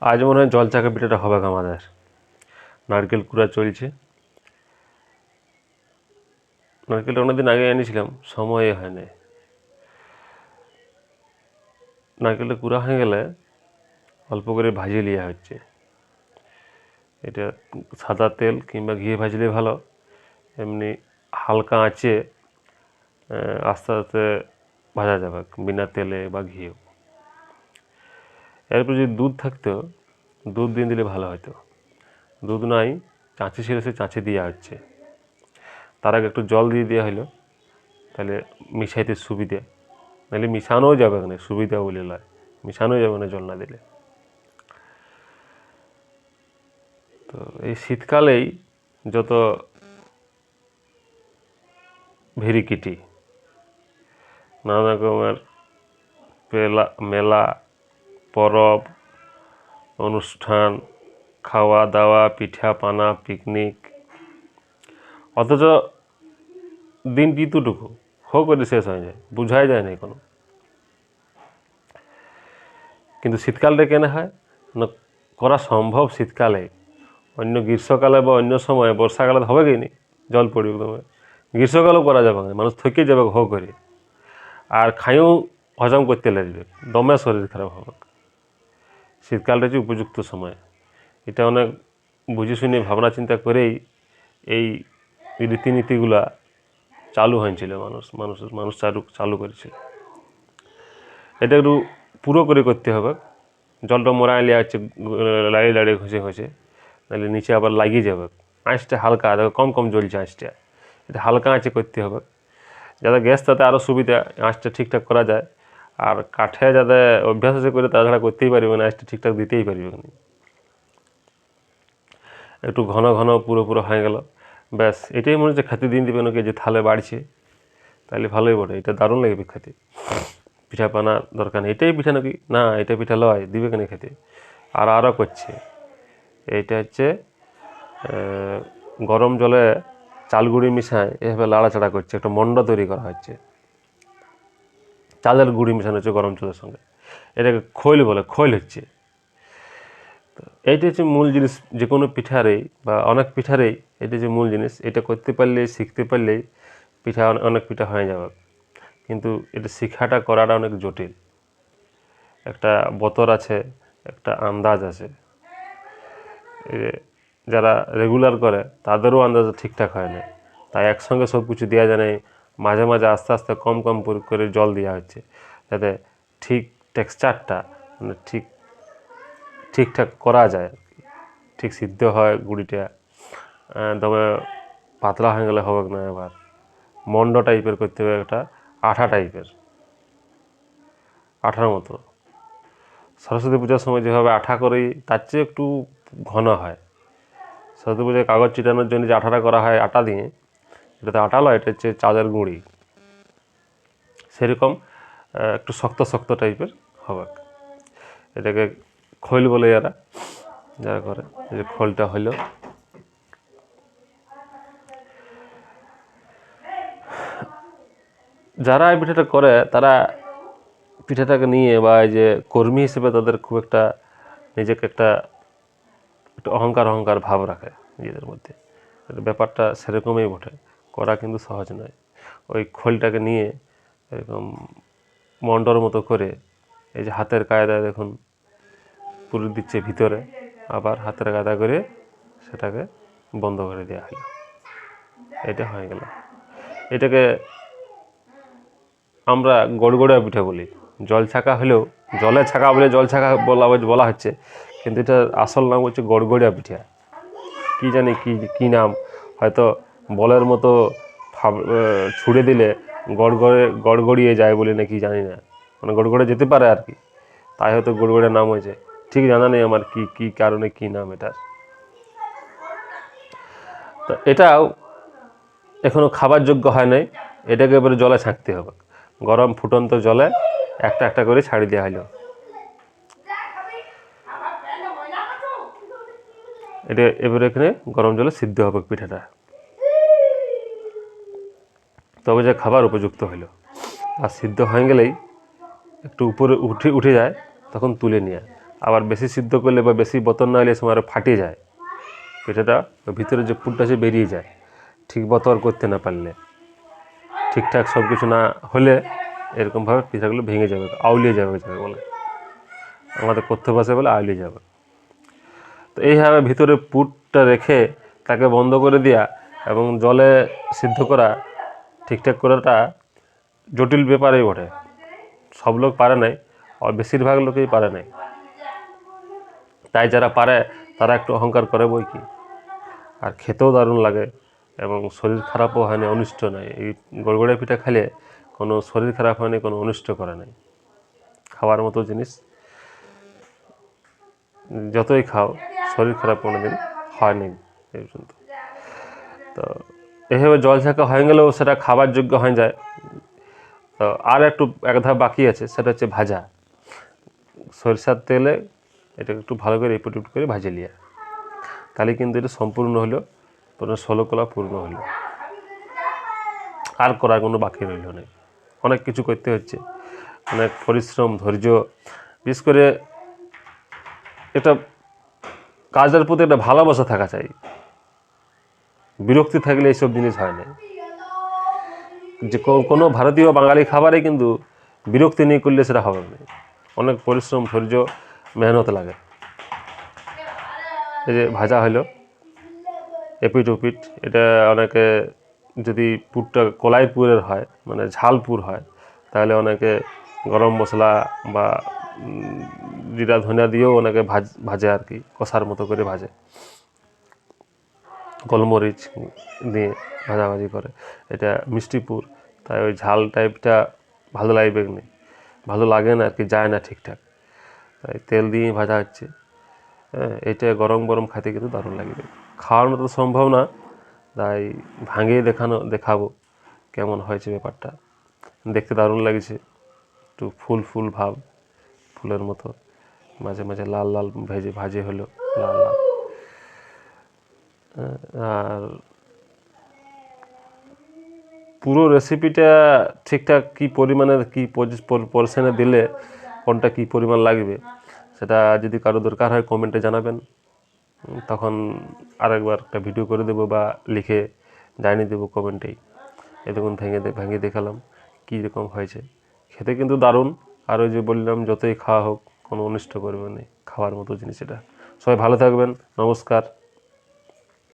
আজ মনে হয় জল চাকা পিঠাটা হবে আমাদের। নারকেল কুড়া চলছে। নারকেলটা অনেকদিন আগে এনেছিলাম, সময় হয় না। নারকেলটা কুড়া হয়ে গেলে অল্প করে ভাজিয়ে নেওয়া হচ্ছে। এটা সাদা তেল কিংবা ঘিয়ে ভাজলে ভালো, এমনি হালকা আঁচে আস্তে আস্তে ভাজা যাবে বিনা তেলে বা ঘিয়েও। এরপর যদি দুধ থাকতো, দুধ দিয়ে দিলে ভালো হতো। দুধ নাই, চাঁচি ছিল, সে চাঁচি দেওয়া হচ্ছে। তার আগে একটু জল দিয়ে দেওয়া হলো, তাহলে মিশাইতে সুবিধে। নাহলে মিশানোও যাবে না, সুবিধা বলে নয়, মিশানোও যাবে না জল না দিলে। তো এই শীতকালেই যত ভেরিকিটি, নানা রকমের মেলা, পরব, অনুষ্ঠান, খাওয়া দাওয়া, পিঠা পানা, পিকনিক, অথচ দিন ঋতুটুকু হো করে শেষ হয়ে যায়, বোঝাই যায় না কোনো। কিন্তু শীতকালটা কেন হয় না, করা সম্ভব শীতকালে। অন্য গ্রীষ্মকালে বা অন্য সময়, বর্ষাকালে হবে কি নি, জল পড়বে তোমার। গ্রীষ্মকালেও করা যাবে না, মানুষ থকে যাবে হো করে, আর খাইও হজম করতে লাগবে, দমে শরীর খারাপ হবে। শীতকালটা হচ্ছে উপযুক্ত সময়। এটা অনেক বুঝে শুনে ভাবনা চিন্তা করেই এই রীতিনীতিগুলা চালু হয়েছিল, মানুষ চালু করেছিল। এটা একটু পুরো করে করতে হবে। জলটা মরাই লিয়া হচ্ছে, লাড়িয়ে লাড়িয়ে ঘষে ঘষে, নাহলে নিচে আবার লাগিয়ে যাবে। আঁচটা হালকা, দেখো কম কম জ্বলছে আঁচটা, এটা হালকা আঁচে করতে হবে। যাতে গ্যাস তাতে আরও সুবিধা, আঁচটা ঠিকঠাক করা যায়। আর কাঠে যাতে অভ্যাস আছে করে, তাছাড়া করতেই পারবে না, আঁচটা ঠিকঠাক দিতেই পারবে না। একটু ঘন ঘন পুরো পুরো হয়ে গেল, ব্যাস এটাই মনে হচ্ছে খেতে দিন দেবে নাকি, যে থালে বাড়ছে, তাহলে ভালোই বটে, এটা দারুণ লাগবে খেতে। পিঠা পানা দরকার নেই, এটাই পিঠা নাকি না, এটা পিঠা লয়, দিবে কেন খেতে। আর আরও করছে, এইটা হচ্ছে গরম জলে চালগুড়ি মিশায় এভাবে লাড়াচাড়া করছে, একটা মন্ড তৈরি করা হচ্ছে। চালের গুঁড়ি মিশানো হচ্ছে গরম জলের সঙ্গে, এটাকে খৈল বলে, খৈল হচ্ছে। তো এইটা হচ্ছে মূল জিনিস যে কোনো পিঠারেই বা অনেক পিঠারেই, এটা যে মূল জিনিস। এটা করতে পারলেই, শিখতে পারলেই পিঠা অনেক পিঠা হয়ে যাবে। কিন্তু এটা শেখাটা করাটা অনেক জটিল। একটা বতর আছে, একটা আন্দাজ আছে। যারা রেগুলার করে তাদেরও আন্দাজ ঠিকঠাক হয় না, তাই একসঙ্গে সব কিছু দেওয়া যায় না। মাঝে মাঝে আস্তে আস্তে কম কম করে জল দেওয়া হচ্ছে, যাতে ঠিক টেক্সচারটা মানে ঠিকঠাক করা যায়, ঠিক সিদ্ধ হয় গুঁড়িটা। তবে পাতলা হয়ে গেলে হবে না, এবার মন্ড টাইপের করতে হবে, একটা আঠা টাইপের, আঠার মতো। সরস্বতী পূজার সময় যেভাবে আঠা করি, তার চেয়ে একটু ঘন হয়। সরস্বতী পূজায় কাগজ চিটানোর জন্য যে আঠাটা করা হয় আটা দিয়ে, এটাতে আটা লয়, এটা হচ্ছে চালের গুঁড়ি। সেরকম একটু শক্ত শক্ত টাইপের হবে। এটাকে খৈল বলে যারা করে, যে খোলটা হইল। যারা এই পিঠাটা করে, তারা পিঠাটাকে নিয়ে বা এই যে কর্মী হিসেবে তাদের খুব একটা নিজেকে একটা অহংকার ভাব রাখে নিজেদের মধ্যে। ব্যাপারটা সেরকমই বটে, করা কিন্তু সহজ নয়। ওই খোলটাকে নিয়ে এরকম মন্ডর মতো করে, এই যে হাতের কায়দায় দেখুন পুরো দিচ্ছে ভিতরে, আবার হাতের কায়দা করে সেটাকে বন্ধ করে দেওয়া হলো, এটা হয়ে গেল। এটাকে আমরা গড়গড়িয়া পিঠা বলি। জল ছাকা হলেও, জলে ছাকা বলে জল ছাকা বলা হচ্ছে, কিন্তু এটা আসল নাম হচ্ছে গড়গড়িয়া পিঠা। কি জানি কি নাম, হয়তো বলের মতো ছুড়ে দিলে গড়গড়িয়ে যায় বলে নাকি জানি না, মানে গড়গড়ে যেতে পারে আর কি, তাই হয়তো গড়গড়িয়া নাম হয়েছে। ঠিক জানা নেই আমার কি কারণে কি নাম এটার। তো এটাও এখনো খাবার যোগ্য হয় নাই, এটাকে এবারে জলে ছাঁকতে হবে। গরম ফুটন্ত জলে একটা একটা করে ছাড়ি দেওয়া হলো। এটা এবারে এখানে গরম জলে সিদ্ধ হবে পিঠাটা, তবে যে খাবার উপযুক্ত হইল। আর সিদ্ধ হয়ে গেলেই একটু উপরে উঠে যায়, তখন তুলে নিয়ে আবার বেশি সিদ্ধ করলে বা বেশি বতর না হলে এই সময় আরও ফাটে যায় পিঠাটা, ভিতরে যে পুরটা সে বেরিয়ে যায় ঠিক বতর করতে না পারলে, ঠিকঠাক সব কিছু না হলে এরকমভাবে পিঠাগুলো ভেঙে যাবে, আউলিয়ে যাবে যাবে বলে, আমাদের করতে বসে বলে আউলিয়ে যাবে। তো এইভাবে ভিতরে পুরটা রেখে তাকে বন্ধ করে দেওয়া এবং জলে সিদ্ধ করা ঠিকঠাক করাটা জটিল ব্যাপারেই বটে। সব লোক পারে নাই, আর বেশিরভাগ লোকেই পারে নাই। তাই যারা পারে তারা একটু অহংকার করে বই কি, আর খেতেও দারুণ লাগে এবং শরীর খারাপও হয়নি, অনিষ্ট নয়। এই গড়গড়ে পিঠা খেলে কোনো শরীর খারাপ হয়নি, কোনো অনিষ্ট করে নাই। খাওয়ার মতো জিনিস, যতই খাও শরীর খারাপ কোনোদিন হয়নি এই পর্যন্ত। তো এভাবে জল ঝাঁকা হয়ে গেলেও সেটা খাবার যোগ্য হয়ে যায়। তো আর একটু এক ধাপ বাকি আছে, সেটা হচ্ছে ভাজা। সরিষার তেলে এটা একটু ভালো করে এপুট করে ভাজে লিয়া, তাহলে কিন্তু এটা সম্পূর্ণ হলো, পুরো 16 কলা পূর্ণ হলো, আর করার কোনো বাকি রইল না। অনেক কিছু করতে হচ্ছে, অনেক পরিশ্রম, ধৈর্য, বিশেষ করে এটা কাজের প্রতি একটা ভালোবাসা থাকা চাই। বিরক্তি থাকলে এইসব জিনিস হয় না। যে কোনো ভারতীয় বাঙালি খাবারে কিন্তু বিরক্তি নিয়ে করলে সেটা হবে না। অনেক পরিশ্রম, ধৈর্য, মেহনত লাগে। এই যে ভাজা হলো এপিট ওপিট, এটা অনেকে যদি পুরটা কলাই পুরের হয়, মানে ঝাল পুর হয়, তাহলে অনেকে গরম মশলা বা জিরা ধনিয়া দিয়েও অনেকে ভাজে আর কি, কষার মতো করে ভাজে, গোলমরিচ দিয়ে ভাজাভাজি করে। এটা মিষ্টি পুর, তাই ওই ঝাল টাইপটা ভালো লাগবে না, ভালো লাগে না আর কি, যায় না ঠিকঠাক, তাই তেল দিয়ে ভাজা হচ্ছে। হ্যাঁ, এটা গরম গরম খাইতে কিন্তু দারুণ লাগবে। খাওয়ার মতো সম্ভব না, তাই ভাঙিয়ে দেখাবো কেমন হয়েছে ব্যাপারটা। দেখতে দারুণ লাগছে, একটু ফুল ফুল ভাব, ফুলের মতো, মাঝে মাঝে লাল লাল ভাজে হলো লাল লাল। আর পুরো রেসিপিটা ঠিকঠাক কী পরিমাণের কী পোর্শনে দিলে কোনটা কী পরিমাণ লাগবে, সেটা যদি কারো দরকার হয় কমেন্টে জানাবেন, তখন আরেকবার একটা ভিডিও করে দেবো বা লিখে জানিয়ে দেবো কমেন্টেই। এতক্ষণ ভেঙে দেখালাম কীরকম হয়েছে। খেতে কিন্তু দারুণ, আর ওই যে বললাম যতই খাওয়া হোক কোনো অনিষ্ট করবে না, খাওয়ার মতো জিনিস এটা। সবাই ভালো থাকবেন, নমস্কার।